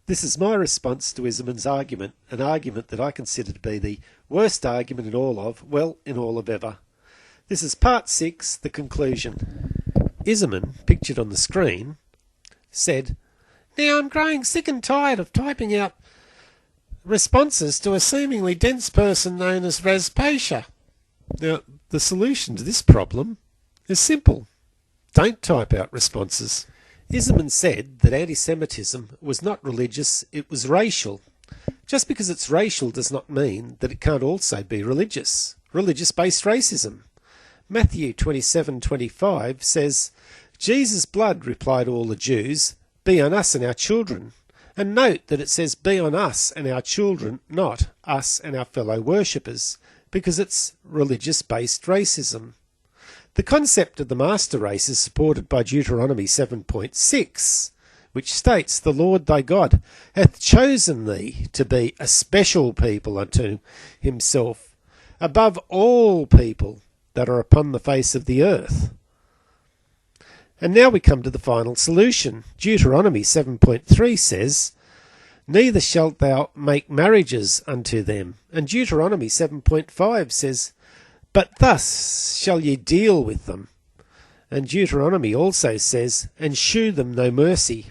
This is my response to Izamen's argument, an argument that I consider to be the worst argument in all of ever. This is part 6, the conclusion. Izamen, pictured on the screen, said, "Now I'm growing sick and tired of typing out responses to a seemingly dense person known as Raspacia." Now, the solution to this problem is simple. Don't type out responses. Izamen said that anti-Semitism was not religious, it was racial. Just because it's racial does not mean that it can't also be religious. Religious-based racism. Matthew 27:25 says, "Jesus' blood," replied all the Jews, "be on us and our children." And note that it says be on us and our children, not us and our fellow worshippers, because it's religious-based racism. The concept of the master race is supported by Deuteronomy 7.6, which states, "The Lord thy God hath chosen thee to be a special people unto himself, above all people that are upon the face of the earth." And now we come to the final solution. Deuteronomy 7.3 says, "Neither shalt thou make marriages unto them." And Deuteronomy 7.5 says, "But thus shall ye deal with them." And Deuteronomy also says, "And shew them no mercy."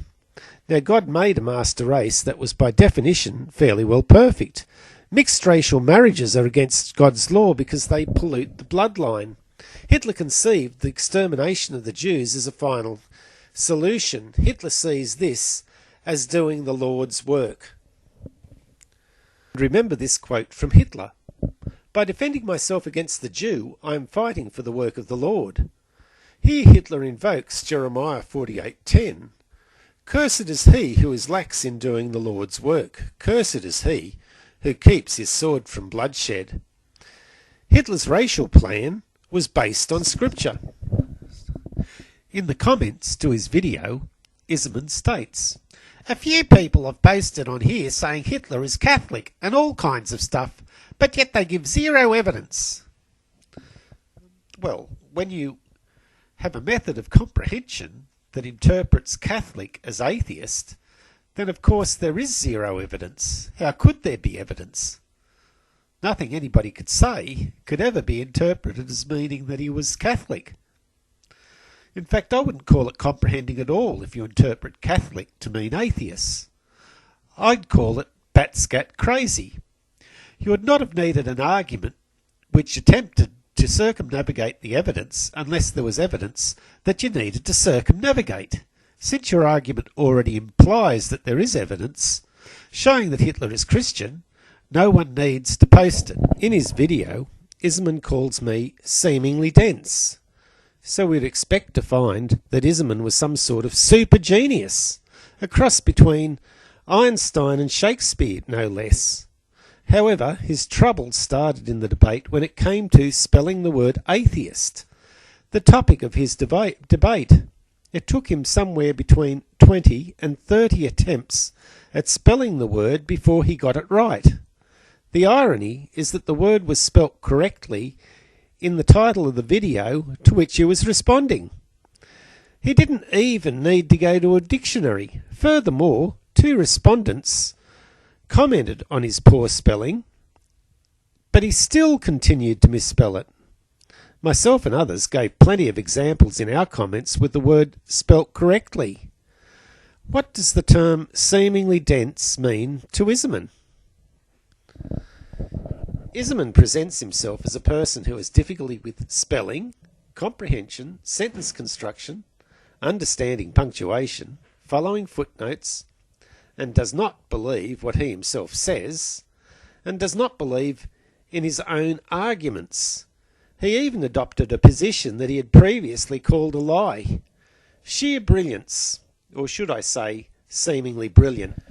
Now God made a master race that was by definition fairly well perfect. Mixed racial marriages are against God's law because they pollute the bloodline. Hitler conceived the extermination of the Jews as a final solution. Hitler sees this as doing the Lord's work. Remember this quote from Hitler: "By defending myself against the Jew, I am fighting for the work of the Lord." Here Hitler invokes Jeremiah 48:10. "Cursed is he who is lax in doing the Lord's work. Cursed is he who keeps his sword from bloodshed." Hitler's racial plan was based on Scripture. In the comments to his video, Izamen states, "A few people have posted on here saying Hitler is Catholic and all kinds of stuff, but yet they give zero evidence." Well, when you have a method of comprehension that interprets Catholic as atheist, then of course there is zero evidence. How could there be evidence? Nothing anybody could say could ever be interpreted as meaning that he was Catholic. In fact, I wouldn't call it comprehending at all if you interpret Catholic to mean atheists. I'd call it bat-scat crazy. You would not have needed an argument which attempted to circumnavigate the evidence unless there was evidence that you needed to circumnavigate. Since your argument already implies that there is evidence showing that Hitler is Christian, no one needs to post it. In his video, Izamen calls me seemingly dense. So we'd expect to find that Izamen was some sort of super genius, a cross between Einstein and Shakespeare, no less. However, his trouble started in the debate when it came to spelling the word atheist, the topic of his debate. It took him somewhere between 20 and 30 attempts at spelling the word before he got it right. The irony is that the word was spelt correctly in the title of the video to which he was responding. He didn't even need to go to a dictionary. Furthermore, 2 respondents commented on his poor spelling, but he still continued to misspell it. Myself and others gave plenty of examples in our comments with the word spelt correctly. What does the term seemingly dense mean to Izamen? Izamen presents himself as a person who has difficulty with spelling, comprehension, sentence construction, understanding punctuation, following footnotes, and does not believe what he himself says, and does not believe in his own arguments. He even adopted a position that he had previously called a lie. Sheer brilliance, or should I say, seemingly brilliant.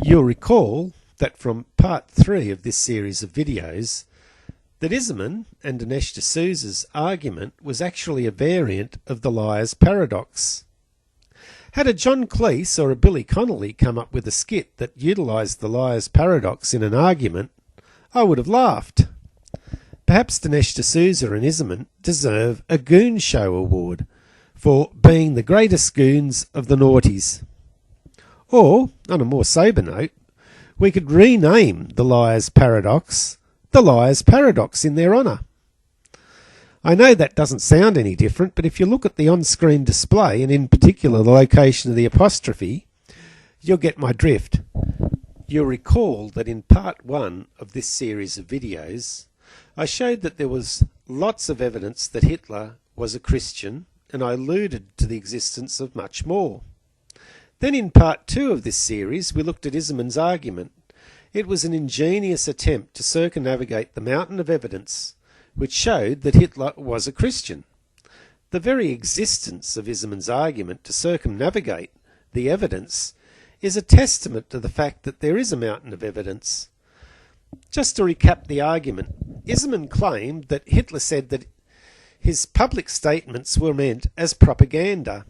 You'll recall that from part 3 of this series of videos, that Izamen and Dinesh D'Souza's argument was actually a variant of the liar's paradox. Had a John Cleese or a Billy Connolly come up with a skit that utilised the liar's paradox in an argument, I would have laughed. Perhaps Dinesh D'Souza and Izamen deserve a Goon Show award for being the greatest goons of the noughties. Or, on a more sober note, we could rename the liar's paradox the liar's paradox in their honour. I know that doesn't sound any different, but if you look at the on-screen display, and in particular the location of the apostrophe, you'll get my drift. You'll recall that in part 1 of this series of videos, I showed that there was lots of evidence that Hitler was a Christian, and I alluded to the existence of much more. Then in part 2 of this series, we looked at Izamen's argument. It was an ingenious attempt to circumnavigate the mountain of evidence which showed that Hitler was a Christian. The very existence of Izamen's argument to circumnavigate the evidence is a testament to the fact that there is a mountain of evidence. Just to recap the argument, Izamen claimed that Hitler said that his public statements were meant as propaganda,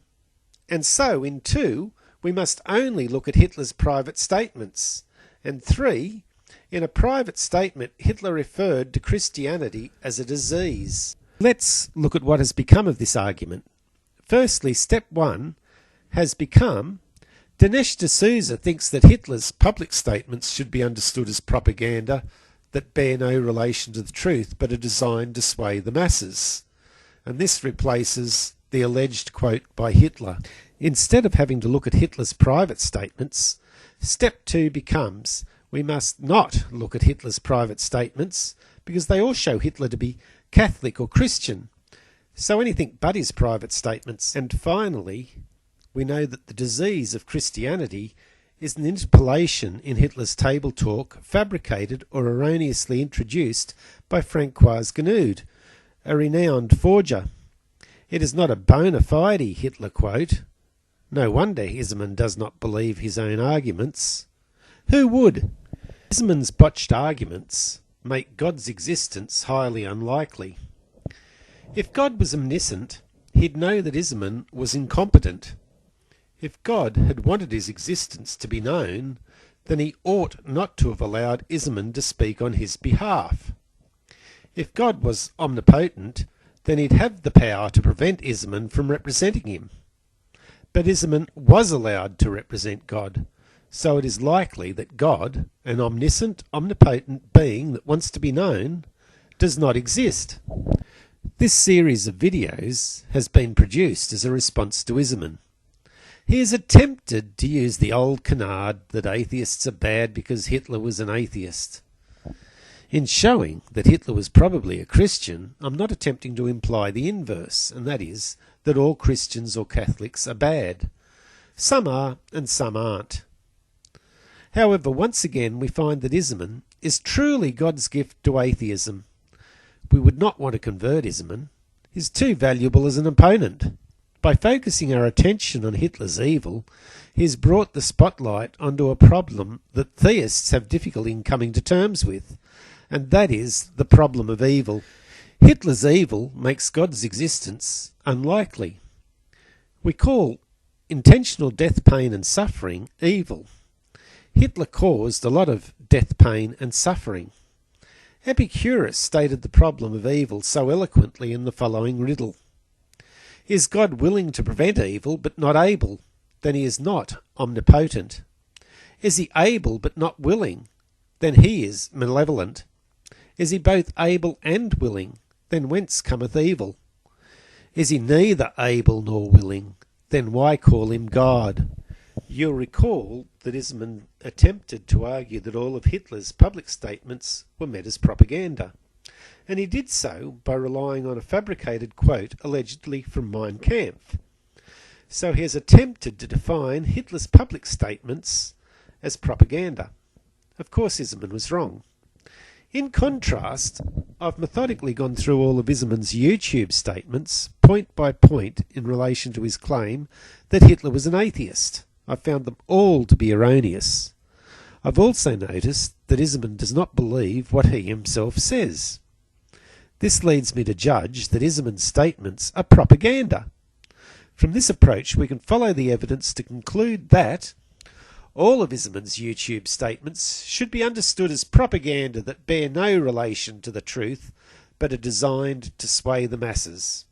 and so in 2 we must only look at Hitler's private statements, and 3, in a private statement, Hitler referred to Christianity as a disease. Let's look at what has become of this argument. Firstly, step 1 has become Dinesh D'Souza thinks that Hitler's public statements should be understood as propaganda that bear no relation to the truth but are designed to sway the masses. And this replaces the alleged quote by Hitler. Instead of having to look at Hitler's private statements, step 2 becomes we must not look at Hitler's private statements because they all show Hitler to be Catholic or Christian. So anything but his private statements. And finally, we know that the disease of Christianity is an interpolation in Hitler's table talk fabricated or erroneously introduced by Francois Guinaud, a renowned forger. It is not a bona fide Hitler quote. No wonder Izamen does not believe his own arguments. Who would? Izamen's botched arguments make God's existence highly unlikely. If God was omniscient, he'd know that Izamen was incompetent. If God had wanted his existence to be known, then he ought not to have allowed Izamen to speak on his behalf. If God was omnipotent, then he'd have the power to prevent Izamen from representing him. But Izamen was allowed to represent God, so it is likely that God, an omniscient, omnipotent being that wants to be known, does not exist. This series of videos has been produced as a response to Izamen. He has attempted to use the old canard that atheists are bad because Hitler was an atheist. In showing that Hitler was probably a Christian, I'm not attempting to imply the inverse, and that is that all Christians or Catholics are bad. Some are and some aren't. However, once again we find that Izamen is truly God's gift to atheism. We would not want to convert Izamen. He is too valuable as an opponent. By focusing our attention on Hitler's evil, he has brought the spotlight onto a problem that theists have difficulty in coming to terms with, and that is the problem of evil. Hitler's evil makes God's existence unlikely. We call intentional death, pain and suffering evil. Hitler caused a lot of death, pain and suffering. Epicurus stated the problem of evil so eloquently in the following riddle. Is God willing to prevent evil but not able? Then he is not omnipotent. Is he able but not willing? Then he is malevolent. Is he both able and willing? Then whence cometh evil? Is he neither able nor willing? Then why call him God? You'll recall that Izamen attempted to argue that all of Hitler's public statements were meant as propaganda, and he did so by relying on a fabricated quote allegedly from Mein Kampf. So he has attempted to define Hitler's public statements as propaganda. Of course Izamen was wrong. In contrast, I've methodically gone through all of Izamen's YouTube statements, point by point, in relation to his claim that Hitler was an atheist. I've found them all to be erroneous. I've also noticed that Izamen does not believe what he himself says. This leads me to judge that Izamen's statements are propaganda. From this approach we can follow the evidence to conclude that all of Izamen's YouTube statements should be understood as propaganda that bear no relation to the truth but are designed to sway the masses.